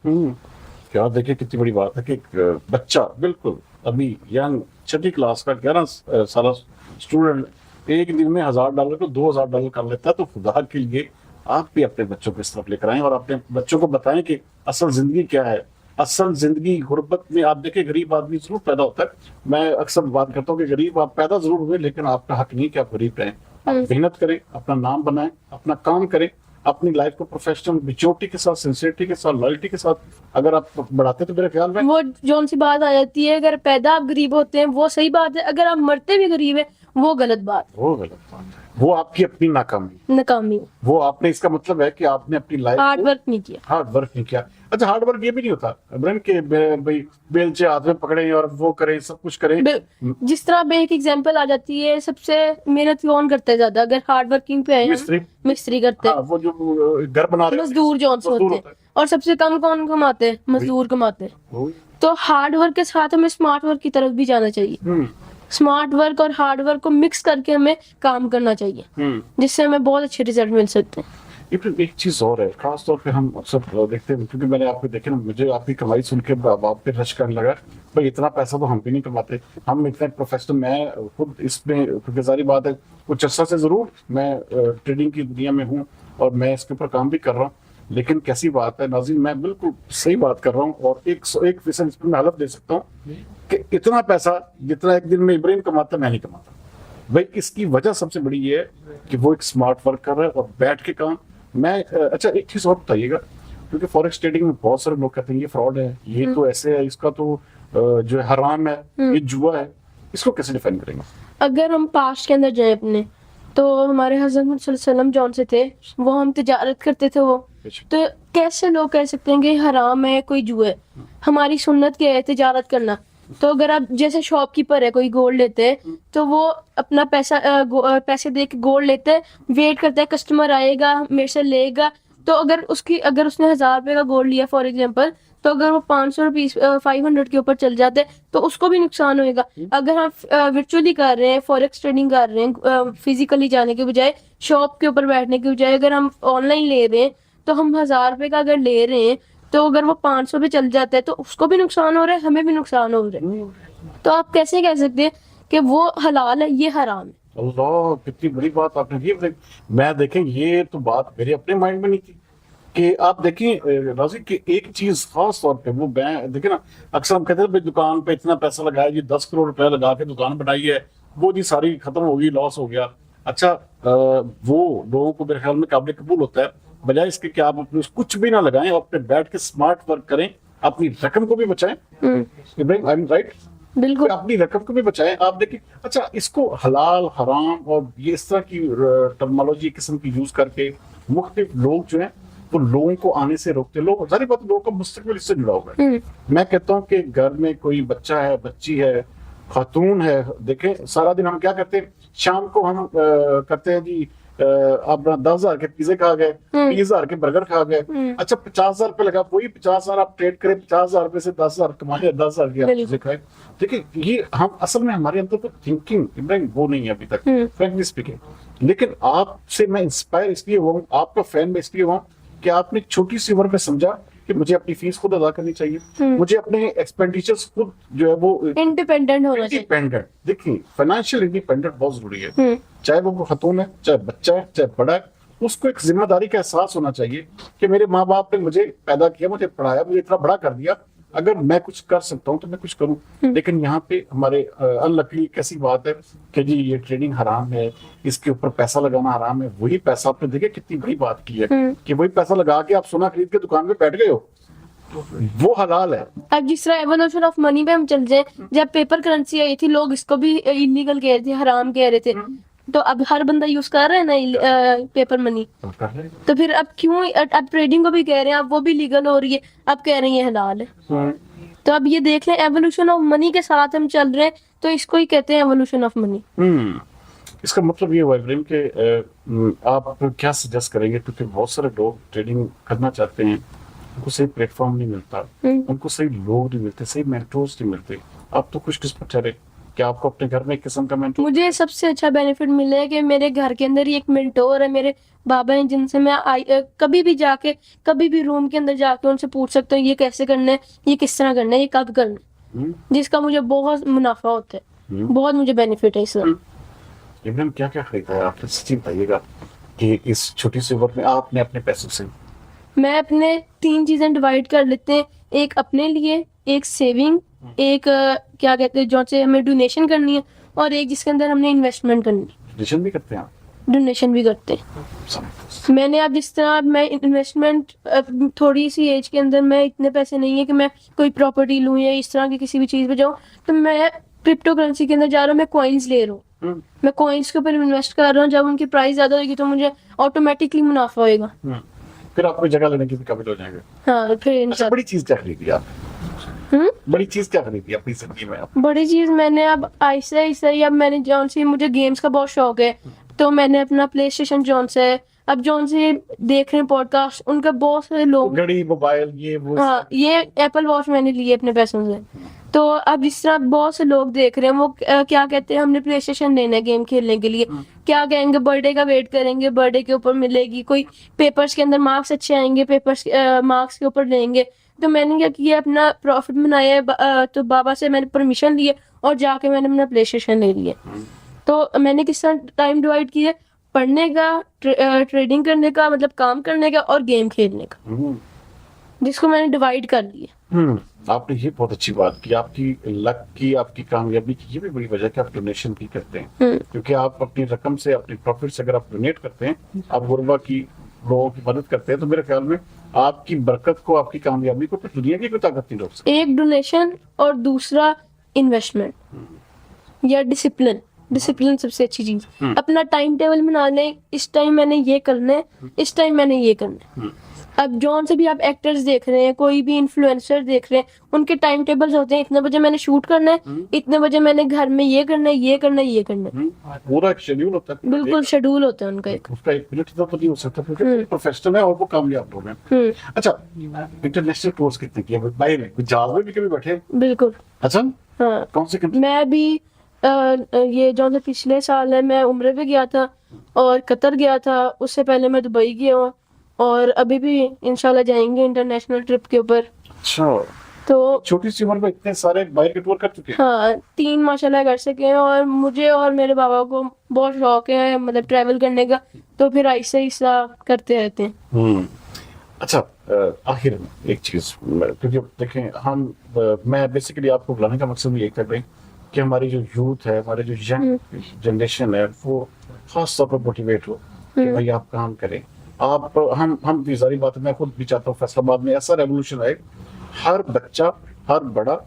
क्या देखिए कितनी बड़ी बात है कि एक बच्चा बिल्कुल अभी यंग 6ठी क्लास का 11 साल स्टूडेंट एक दिन में $1000 को $2000 कर लेता है, तो खुदा के लिए आप भी अपने बच्चों को इस तरफ लेकर आएं और अपने बच्चों को बताएं कि असल जिंदगी क्या है। असल जिंदगी गुर्बत में, आप देखें गरीब आदमी जरूर पैदा होता है, मैं अक्सर बात करता हूँ कि गरीब आप पैदा जरूर हुए लेकिन आपका हक नहीं कि आप गरीब रहें। आप मेहनत करें, अपना नाम बनाएं, अपना काम करें, अपनी लाइफ को प्रोफेशनल मेच्योरिटी के साथ, सिंसियरिटी के साथ, लॉयल्टी के साथ अगर आप बढ़ाते तो मेरे ख्याल में वो जौन सी बात आ जाती है, अगर पैदा आप गरीब होते हैं वो सही बात है, अगर आप मरते भी गरीब है वो गलत बात वो गलत बात है, वो आपकी अपनी नाकामी, है, नाकामी, वो आपने, इसका मतलब है कि आपने अपनी लाइफ हार्ड वर्क नहीं किया। हार्ड वर्क नहीं किया। अच्छा, हार्ड वर्क ये भी नहीं होता इब्राहिम के भाई बेलचे हाथ में पकड़े और वो करें, सब कुछ करें। जिस तरह अब एक एग्जांपल आ जाती है, सबसे मेहनत कौन करता है ज्यादा, अगर हार्ड वर्किंग पे है मिस्त्री। मिस्त्री करते हाँ, हैं, वो जो घर बना रहे मजदूर जौन से मजदूर होते होता हैं, है। और सबसे कम कौन कमाते हैं, मजदूर कमाते हैं। वो- तो हार्ड वर्क के साथ हमें स्मार्ट वर्क की तरफ भी जाना चाहिए। हम्म, स्मार्ट वर्क और हार्ड वर्क को मिक्स करके हमें काम करना चाहिए, जिससे हमें बहुत अच्छे रिजल्ट मिल सकते हैं। इब्राहिम एक चीज और है, खास तौर पे हम अक्सर देखते हैं, क्योंकि मैंने आपको देखे ना, मुझे आपकी कमाई सुन के बाप पे रश करने लगा, भाई इतना पैसा तो हम भी नहीं कमाते, हम इतने प्रोफेशनल, मैं खुद इसमें, क्योंकि सारी बात है कुछ अर्सा से जरूर मैं ट्रेडिंग की दुनिया में हूँ और मैं इसके ऊपर काम भी कर रहा हूँ, लेकिन कैसी बात है नाज़रीन, मैं बिल्कुल सही बात कर रहा हूँ और 101% इस पर मैं हलफ दे सकता हूँ कि इतना पैसा जितना एक दिन में इब्राहिम कमाता मैं नहीं कमाता। भाई इसकी वजह सबसे बड़ी ये है कि वो एक स्मार्ट वर्क कर रहा है और बैठ के काम। मैं अच्छा एक चीज और बताइएगा, क्योंकि फॉरेक्स ट्रेडिंग में बहुत सारे लोग कहते हैं ये फ्रॉड है, ये तो ऐसे है, इसका तो जो है हराम है, ये जुआ है, इसको कैसे डिफाइन करेंगे? अगर हम पास्ट के अंदर जाए अपने, तो हमारे हज़रत मोहम्मद सल्लल्लाहु अलैहि वसल्लम जौन से थे, वो हम तिजारत करते थे, वो तो कैसे लोग कह सकते हैं कि हराम है, कोई जुआ है? हमारी सुन्नत क्या है, तिजारत करना। तो अगर आप जैसे शॉपकीपर है, कोई गोल्ड लेते हैं, तो वो अपना पैसे दे के गोल्ड लेते हैं, वेट करता है कस्टमर आएगा मेरे से लेगा। तो अगर उसने 1000 रुपए का गोल्ड लिया फॉर एग्जांपल, तो अगर वो 500 रुपीज 500 के ऊपर चल जाते तो उसको भी नुकसान होएगा। अगर हम वर्चुअली कर रहे हैं, फॉरेक्स ट्रेडिंग कर रहे हैं, फिजिकली जाने के बजाय, शॉप के ऊपर बैठने के बजाय, अगर हम ऑनलाइन ले रहे हैं, तो हम 1000 रुपए का अगर ले रहे हैं, तो अगर वो 500 पे चल जाता है तो उसको भी नुकसान हो रहा है, हमें भी नुकसान हो रहा है। तो आप कैसे कह सकते हैं कि वो हलाल है, ये हराम है? अल्लाह, कितनी बड़ी बात आपने की। मैं देखें, ये तो बात मेरे अपने माइंड में नहीं थी कि आप देखें राजी कि एक चीज खास तौर पे वो मैं देखे ना, अक्सर हम कहते हैं भाई दुकान पे इतना पैसा लगाया जी, 10 करोड़ रुपया लगा के दुकान बनाई है, वो जी सारी खत्म हो गई, लॉस हो गया। अच्छा, वो लोगों को मेरे ख्याल में काबिल कबूल होता है, बजाय इसके कि आप अपने कुछ भी ना लगाएं, आप अपने बैठ के स्मार्ट वर्क करें, अपनी रकम को भी बचाएं। Ibrahim, I am right? बिल्कुल। अपनी रकम को भी बचाएं। आप देखिए, अच्छा इसको हलाल हराम और ये इस तरह की टर्मिनोलॉजी किस्म की यूज करके मुख्तलिफ लोग जो हैं वो लोगों को आने से रोकते। लोग, सारी बात, लोगों का मुस्तकबिल इससे जुड़ा हुआ है। मैं कहता हूँ कि घर में कोई बच्चा है, बच्ची है, खातून है, देखें सारा दिन हम क्या करते हैं, शाम को हम करते हैं जी अपना 10,000 के पिज्जे खा गए, 20,000 के बर्गर खा गए। अच्छा, 50,000 रुपए लगा, वही 50,000 आप ट्रेड करें, 50,000 रुपए से 10,000 कमाए, 10,000 के आप पिज्जे खाए। देखिए, ये हम असल में हमारे अंदर तो थिंकिंग इब्राहिम वो नहीं है अभी तक, फ्रैंकली स्पीकिंग। लेकिन आपसे मैं इंस्पायर इसलिए हुआ हूँ, आपका फैन में इसलिए हुआ हूँ कि आपने छोटी सी उम्र में समझा कि मुझे अपनी फीस खुद अदा करनी चाहिए, मुझे अपने एक्सपेंडिचर्स खुद जो है वो इंडिपेंडेंट होना चाहिए। इंडिपेंडेंट। देखिए, फाइनेंशियल इंडिपेंडेंट बहुत जरूरी है, चाहे वो खतून है, चाहे बच्चा है, चाहे बड़ा है, उसको एक जिम्मेदारी का एहसास होना चाहिए कि मेरे माँ बाप ने मुझे पैदा किया, मुझे पढ़ाया, मुझे इतना बड़ा कर दिया, अगर मैं कुछ कर सकता हूँ तो मैं कुछ करूँ। लेकिन यहाँ पे हमारे अनलकी कैसी बात है कि जी ये ट्रेडिंग हराम है, इसके ऊपर पैसा लगाना हराम है। वही पैसा, आपने देखिए कितनी बड़ी बात की है कि वही पैसा लगा के आप सोना खरीद के दुकान पे बैठ गए हो, वो हलाल है। अब जिस तरह एवोल्यूशन ऑफ मनी पे हम चल जाए, जब पेपर करेंसी आई थी, लोग इसको भी इलीगल कह रहे थे, हराम कह रहे थे। तो अब हर बंदा यूज कर रहा है ना पेपर मनी, तो फिर अब क्यों, अब ट्रेडिंग को भी कह रहे हैं, अब वो भी लीगल हो रही है, अब कह रहे हैं हलाल है। तो अब ये देख लें, एवोल्यूशन ऑफ मनी के साथ हम चल रहे हैं, तो इसको ही कहते हैं एवोल्यूशन ऑफ मनी। इसका मतलब ये हुआ इब्राहिम के आप क्या सजेस्ट करेंगे, क्योंकि बहुत सारे लोग ट्रेडिंग करना चाहते हैं, उनको सही प्लेटफॉर्म नहीं मिलता, उनको सही लोग नहीं मिलते, सही मेंटोर्स नहीं मिलते। आप तो खुशकिस्मत ठहरे कि आपको अपने घर में एक किस्म का मेंटोर। मुझे सबसे अच्छा बेनिफिट मिला है कि मेरे घर के अंदर ही एक मेंटोर है, मेरे बाबा हैं, जिनसे मैं कभी भी जाके, कभी भी रूम के अंदर जाके उनसे पूछ सकता हूँ ये कैसे करना है, ये किस तरह करना है, ये कब करना है, जिसका मुझे बहुत मुनाफा होता है, बहुत मुझे बेनिफिट है इसका। इब्राहिम, क्या क्या खरीदा है आपने, सच्ची बताइएगा? कि इस छोटी सी उम्र में आपने अपने पैसों से मैं अपने 3 चीजें डिवाइड कर लेते हैं, एक अपने लिए, एक सेविंग, एक क्या कहते हैं जो से हमें डोनेशन करनी है, और एक जिसके अंदर हमने इन्वेस्टमेंट करनी है। रिलेशन भी करते हैं आप? डोनेशन भी करते हैं। समझ। मैंने अब जिस तरह मैं इन्वेस्टमेंट थोड़ी सी एज के अंदर मैं इतने पैसे नहीं है कि मैं कोई प्रॉपर्टी लूं या इस तरह की किसी भी चीज पे जाऊं, तो मैं क्रिप्टो करेंसी के अंदर जा रहा हूँ, मैं कॉइन्स ले रहा हूँ, मैं कॉइन्स के ऊपर इन्वेस्ट कर रहा हूँ। जब उनकी प्राइस ज्यादा होगी तो मुझे ऑटोमेटिकली मुनाफा होएगा। फिर आपको जगह लेने के भी काबिल हो जाएंगे। हाँ, फिर अच्छा, इंशाल्लाह। बड़ी चीज क्या खरीदी आप? बड़ी चीज क्या खरीदी अपनी जिंदगी में आप? बड़ी चीज मैंने अब ऐसे ही अब मैंने जौन सी मुझे गेम्स का बहुत शौक है, तो मैंने अपना प्ले स्टेशन जौन से है, अब जौन से देख रहे हैं पॉडकास्ट, उनका बहुत सारे लोग, घड़ी, मोबाइल, ये वो। हाँ, ये एप्पल वॉच मैंने ली है अपने पैसों से। तो अब जिस तरह बहुत से लोग देख रहे हैं, वो क्या कहते हैं हमने प्ले स्टेशन लेना है गेम खेलने के लिए, क्या कहेंगे बर्थडे का वेट करेंगे, बर्थडे के ऊपर मिलेगी, कोई पेपर्स के अंदर मार्क्स अच्छे आएंगे, पेपर्स मार्क्स के ऊपर लेंगे। तो मैंने क्या किया, अपना प्रॉफिट बनाया है, तो बाबा से मैंने परमिशन ली है और जाके मैंने अपना प्ले स्टेशन ले लिया। तो मैंने किस तरह टाइम डिवाइड किया, पढ़ने का, ट्रेडिंग करने का, मतलब काम करने का, और गेम खेलने का, जिसको मैंने डिवाइड कर लिया। आपने ये बहुत अच्छी बात की, आपकी लक की, आपकी कामयाबी की ये भी बड़ी वजह है कि आप डोनेशन भी करते हैं। क्योंकि आप अपनी रकम से, अपनी प्रॉफिट से अगर आप डोनेट करते हैं, आप गुरबा की लोगों की मदद करते हैं, तो मेरे ख्याल में आपकी बरकत को, आपकी कामयाबी को तो दुनिया की कोई ताकत नहीं रोक सकती। एक डोनेशन और दूसरा इन्वेस्टमेंट या डिसिप्लिन। डिसिप्लिन सबसे अच्छी चीज। अपना टाइम टेबल बना लें, इस टाइम मैंने ये करना है, इस टाइम मैंने ये करना है। अब जौन से भी आप एक्टर्स देख रहे हैं, कोई भी इन्फ्लुएंसर देख रहे हैं, उनके टाइम टेबल्स होते हैं, इतने बजे मैंने शूट करना है, इतने बजे मैंने घर में ये करना है, ये करना है, ये करना है। पूरा एक शेड्यूल होता है। बिल्कुल शेड्यूल होता है उनका एक। उसका 1 मिनट तो नहीं हो सकता, क्योंकि प्रोफेशनल है और वो कामयाब लोग हैं। अच्छा, इंटरनेशनल टूर्स कितने किए? बाय जहाज में भी कभी बैठे? बिल्कुल। अच्छा, हाँ, कौन से कंट्री? मैं अभी ये जो से पिछले साल है, मैं उम्रे पे गया था और कतर गया था, उससे पहले मैं दुबई गया हूँ, और अभी भी इंशाल्लाह जाएंगे इंटरनेशनल ट्रिप के ऊपर। अच्छा, तो छोटी सी उम्र में इतने सारे बाहर के टूर कर चुके हैं? हाँ, 3 माशाल्लाह कर सके हैं, और मुझे और मेरे बाबा को बहुत शौक है मतलब ट्रैवल करने का, तो फिर ऐसा ऐसा करते रहते हैं। अच्छा, आखिर में एक चीज, क्योंकि देखें मैं बेसिकली आपको बुलाने का मकसद यही कर रहे हैं कि हमारी जो यूथ है, हमारे जो यंग जनरेशन है, वो खास तौर पर मोटिवेट हो कि भाई आप काम करें। आप हम भी, सारी बात है, मैं खुद भी चाहता हूँ फैसलाबाद में ऐसा रेवोल्यूशन आए, हर बच्चा, हर बड़ा,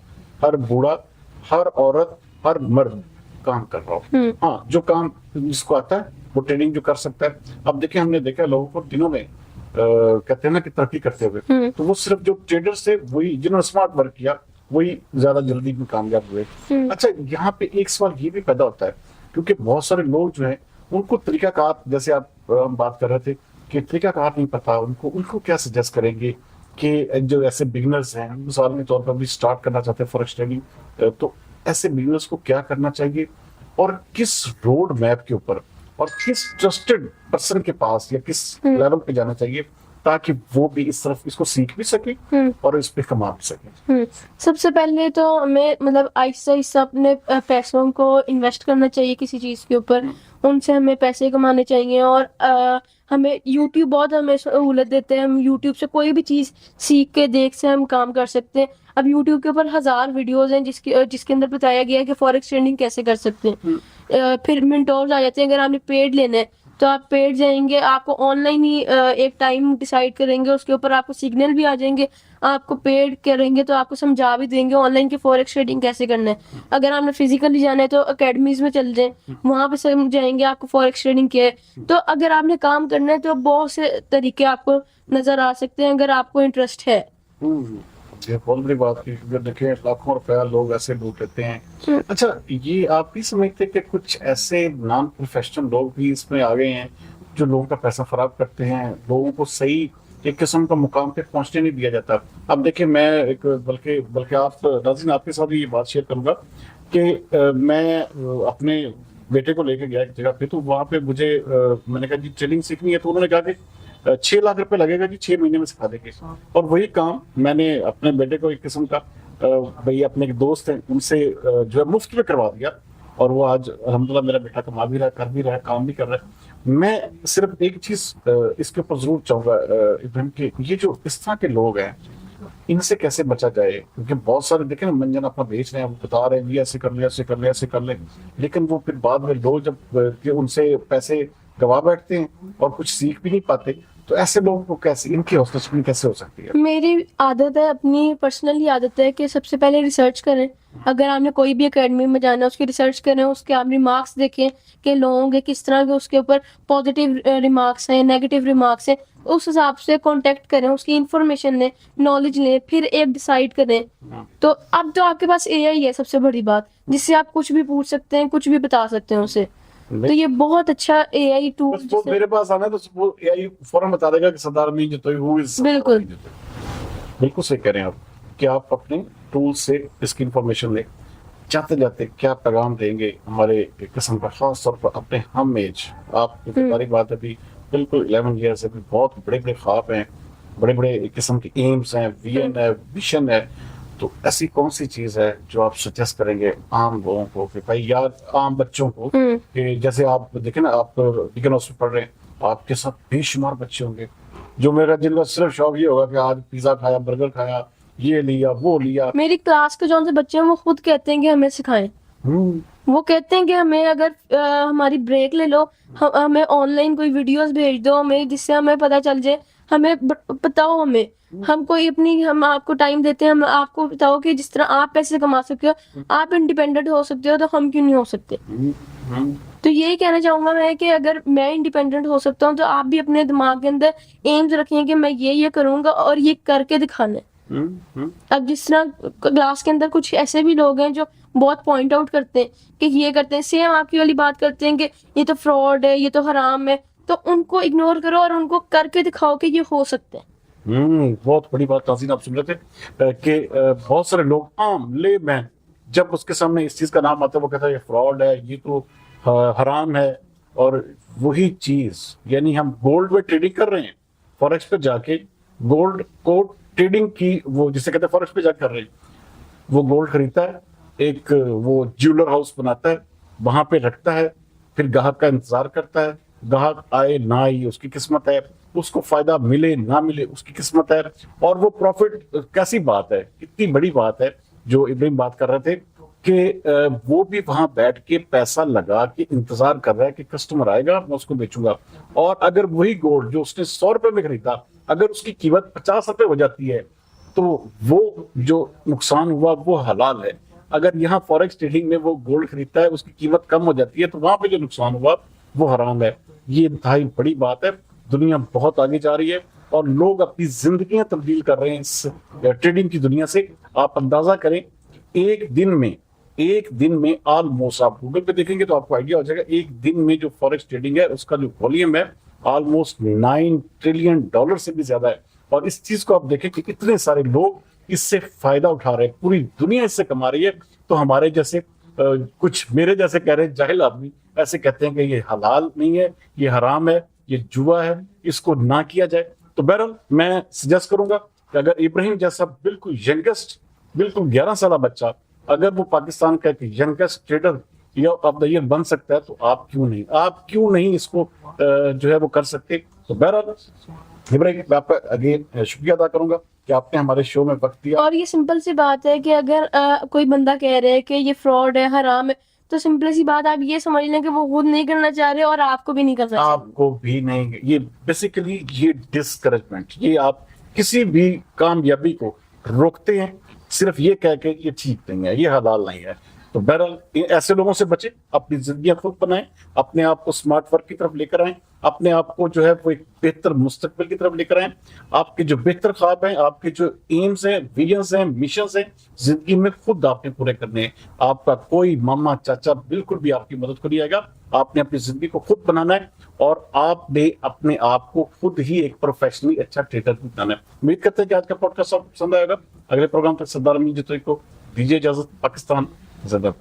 हर बूढ़ा, हर औरत, हर मर्द काम कर रहा हो। हाँ, जो काम जिसको आता है वो ट्रेनिंग जो कर सकता है। अब देखिए, हमने देखा लोगों को दिनों में कहते हैं ना कि तरक्की करते हुए, तो वो सिर्फ जो ट्रेडर्स थे, वही जिन्होंने स्मार्ट वर्क किया, वही ज्यादा जल्दी में कामयाब हुए। अच्छा, यहाँ पे एक सवाल ये भी पैदा होता है, क्योंकि बहुत सारे लोग जो हैं उनको तरीकाकार, जैसे आप हम बात कर रहे थे कि तरीकाकार नहीं पता, उनको क्या सजेस्ट करेंगे कि जो ऐसे बिगिनर्स हैं, मिसाल के तौर पर भी स्टार्ट करना चाहते हैं फॉरेक्स ट्रेडिंग, तो ऐसे बिगिनर्स को क्या करना चाहिए, और किस रोड मैप के ऊपर, और किस ट्रस्टेड पर्सन के पास या किस लेवल पे जाना चाहिए, ताकि वो भी इस तरफ इसको सीख भी सके और इस पे कमा भी सके? सबसे पहले तो हमें मतलब आहिस्ता आहिस्ता अपने पैसों को इन्वेस्ट करना चाहिए किसी चीज के ऊपर, उनसे हमें पैसे कमाने चाहिए। और हमें YouTube बहुत हमें सहूलत देते हैं, हम YouTube से कोई भी चीज सीख के देख से हम काम कर सकते हैं। अब YouTube के ऊपर 1000 वीडियोस हैं जिसके अंदर बताया गया है कि फॉरेक्स ट्रेडिंग कैसे कर सकते हैं। फिर मेंटोर्स आ जाते हैं, अगर आपने पेड लेना है तो आप पेड जाएंगे, आपको ऑनलाइन ही एक टाइम डिसाइड करेंगे, उसके ऊपर आपको सिग्नल भी आ जाएंगे, आपको पेड करेंगे तो आपको समझा भी देंगे ऑनलाइन की फॉरेक्स ट्रेडिंग कैसे करना है। अगर आपने फिजिकली जाना है तो अकेडमीज में चल जाएं, वहां पे समझाएंगे आपको फॉरेक्स ट्रेडिंग क्या है। तो अगर आपने काम करना है तो बहुत से तरीके आपको नजर आ सकते हैं, अगर आपको इंटरेस्ट है। ये बहुत बड़ी बात की, देखें लाखों रुपया लोग ऐसे लूट लेते हैं। अच्छा, ये आप भी समझते हैं कि कुछ ऐसे नॉन प्रोफेशनल लोग भी इसमें आ गए हैं जो लोगों का पैसा खराब करते हैं, लोगों को सही एक किस्म का मुकाम पे पहुंचने नहीं दिया जाता? अब देखिए, मैं एक बल्कि आप नाज़रीन, आपके साथ ये बात शेयर करूंगा कि मैं अपने बेटे को लेकर गया एक जगह पे, तो वहाँ पे मुझे मैंने कहा जी ट्रेनिंग सीखनी है, तो उन्होंने कहा कि 6 लाख रुपए लगेगा जी, 6 महीने में सिखा देंगे। और वही काम मैंने अपने बेटे को एक किस्म का भाई अपने एक दोस्त हैं उनसे जो है मुफ्त में करवा दिया, और वो आज अल्हम्दुलिल्लाह मेरा बेटा कमा भी रहा है, कर भी रहा है, काम भी कर रहा है। मैं सिर्फ एक चीज इसके ऊपर जरूर चाहूंगा इब्राहिम, कि ये जो इस तरह के लोग हैं इनसे कैसे बचा जाए, क्योंकि बहुत सारे देखे ना मंजन अपना बेच रहे हैं, वो बता रहे हैं ये ऐसे कर ले, ऐसे कर ले, ऐसे कर ले, लेकिन वो फिर बाद में लोग जब कि उनसे पैसे गवा बैठते हैं और कुछ सीख भी नहीं पाते, तो ऐसे लोगों को कैसे, इनकी हौसला अफजाई कैसे हो सकती है? मेरी आदत है, अपनी पर्सनली आदत है कि सबसे पहले रिसर्च करें। अगर आपने कोई भी एकेडमी में जाना है उसकी रिसर्च करें, उसके आप रिमार्क्स देखें कि लोग किस तरह के उसके ऊपर पॉजिटिव रिमार्क्स हैं, नेगेटिव रिमार्क्स हैं, उस हिसाब से कांटेक्ट करें, उसकी इंफॉर्मेशन लें, नॉलेज लें, फिर एक डिसाइड करें। तो अब तो आपके पास एआई है सबसे बड़ी बात, जिससे आप कुछ भी पूछ सकते हैं, कुछ भी बता सकते हैं उसे। तो ये बहुत अच्छा एआई टूल बस वो मेरे पास आना है तो वो एआई फौरन बता देगा कि सरदार मीन जो तो हु इज। बिल्कुल बिल्कुल सही कह रहे हैं आप, कि आप अपने टूल से इसकी इंफॉर्मेशन ले, जाते जाते क्या पैगाम देंगे हमारे एक किस्म का, खास तौर पर अपने हम एज, आपकी तारीख बात अभी बिल्कुल 11 ईयर्स है, बहुत बड़े बड़े ख्वाब हैं, बड़े बड़े एक किस्म के एम्स हैं, विजन है, विशन है। तो ऐसी कौन सी चीज है जो आप सजेस्ट करेंगे आम लोगों को, कि भाई यार आम बच्चों को, कि जैसे आप देखें ना, आप बिगन हाउस में पढ़ रहे हैं, आपके साथ बेशुमार बच्चे होंगे जो मेरा जिनका सिर्फ शौक ये होगा कि आज पिज्जा खाया, बर्गर खाया, ये लिया, वो लिया। मेरी क्लास के जो से बच्चे हैं वो खुद कहते हैं कि हमें सिखाएं। वो कहते हैं कि हमें अगर हमारी ब्रेक ले लो, हमें ऑनलाइन कोई वीडियोस भेज दो हमें, जिससे हमें पता चल जाए, हमें बताओ, हमें हम कोई अपनी, हम आपको टाइम देते हैं, हम आपको बताओ कि जिस तरह आप पैसे कमा सकते हो, आप इंडिपेंडेंट हो सकते हो, तो हम क्यों नहीं हो सकते। तो यही कहना चाहूंगा मैं कि अगर मैं इंडिपेंडेंट हो सकता हूँ तो आप भी अपने दिमाग के अंदर एम्स रखें कि मैं ये करूंगा और ये करके दिखाना है। अब जिस तरह क्लास के अंदर कुछ ऐसे भी लोग हैं जो बहुत पॉइंट आउट करते हैं कि ये करते हैं, सेम आपकी वाली बात करते हैं कि ये तो फ्रॉड है, ये तो हराम है, तो उनको इग्नोर करो और उनको करके दिखाओ कि ये हो सकता है। बहुत बड़ी बात नाज़रीन आप सुन रहे थे, कि बहुत सारे लोग आम लेमैन जब उसके सामने इस चीज का नाम आता है वो कहता है ये फ्रॉड है, ये तो हराम है। और वही चीज, यानी हम गोल्ड में ट्रेडिंग कर रहे हैं, फॉरेक्स पे जाके गोल्ड को ट्रेडिंग की, वो जिसे कहते हैं फॉरेक्स पे जाके कर रहे हैं, वो गोल्ड खरीदता है, एक वो ज्वेलर हाउस बनाता है, वहां पे रखता है, फिर ग्राहक का इंतजार करता है, ग्राहक आए ना आए उसकी किस्मत है, उसको फायदा मिले ना मिले उसकी किस्मत है, और वो प्रॉफिट, कैसी बात है, कितनी बड़ी बात है जो इब्राहिम बात कर रहे थे, कि वो भी वहां बैठ के पैसा लगा के इंतजार कर रहा है कि कस्टमर आएगा मैं उसको बेचूंगा। और अगर वही गोल्ड जो उसने 100 रुपए में खरीदा, अगर उसकी कीमत 50 रुपए हो जाती है, तो वो जो नुकसान हुआ वो हलाल है। अगर यहाँ फॉरेक्स ट्रेडिंग में वो गोल्ड खरीदता है, उसकी कीमत कम हो जाती है, तो वहां पे जो नुकसान हुआ वो हराम है। ये इंतहाई बड़ी बात है। दुनिया बहुत आगे जा रही है और लोग अपनी जिंदगियां तब्दील कर रहे हैं इस ट्रेडिंग की दुनिया से। आप अंदाजा करें, एक दिन में ऑलमोस्ट, आप गूगल पे देखेंगे तो आपको आइडिया हो जाएगा, एक दिन में जो फॉरेक्स ट्रेडिंग है उसका जो वॉल्यूम है ऑलमोस्ट $9 ट्रिलियन से भी ज्यादा है। और इस चीज को आप देखें कि इतने सारे लोग इससे फायदा उठा रहे हैं, पूरी दुनिया इससे कमा रही है। तो हमारे जैसे कुछ मेरे जैसे कह रहे हैं जाहिल आदमी ऐसे कहते हैं कि ये हलाल नहीं है, ये हराम है, ये जुआ है, इसको ना किया जाए। तो बहरहाल मैं सजेस्ट करूंगा कि अगर इब्राहिम जैसा बिल्कुल यंगेस्ट, बिल्कुल 11 साल बच्चा अगर वो पाकिस्तान का एक यंगेस्ट ट्रेडर या ऑफ द ईयर बन सकता है, तो आप क्यों नहीं इसको जो है वो कर सकते। तो बहरहाल इब्राहिम, मैं आपका अगेन शुक्रिया अदा करूंगा कि आपने हमारे शो में वक्त दिया। और ये सिंपल सी बात है कि अगर कोई बंदा कह रहे हैं कि ये फ्रॉड है, हराम है, तो सिंपल सी बात आप ये समझ लें कि वो खुद नहीं करना चाह रहे और आपको भी नहीं करना चाहिए। आपको भी नहीं, ये बेसिकली ये डिस्करेजमेंट, ये आप किसी भी कामयाबी को रोकते हैं सिर्फ ये कह के ये ठीक नहीं है, ये हलाल नहीं है। तो बहरहाल ऐसे लोगों से बचे, अपनी जिंदगी खुद बनाएं, अपने आप को स्मार्ट वर्क की तरफ लेकर आएं, अपने आप को जो है वो एक बेहतर मुस्तकबिल की तरफ लेकर आएं। आपके जो बेहतर ख्वाब हैं, आपके जो एम्स हैं, विजन्स हैं, मिशंस हैं, जिंदगी में खुद आपने पूरे करने हैं। आपका कोई मामा चाचा बिल्कुल भी आपकी मदद को नहीं आएगा। आपने अपनी जिंदगी को खुद बनाना है और आपने अपने आप को खुद ही एक प्रोफेशनली अच्छा ट्रेडर बनाना है। उम्मीद करते हैं कि आज का पॉडकास्ट आपको पसंद आएगा। अगले प्रोग्राम तक सरदार अमीन जितोई को दीजिए इजाजत। पाकिस्तान जिंदाबाद।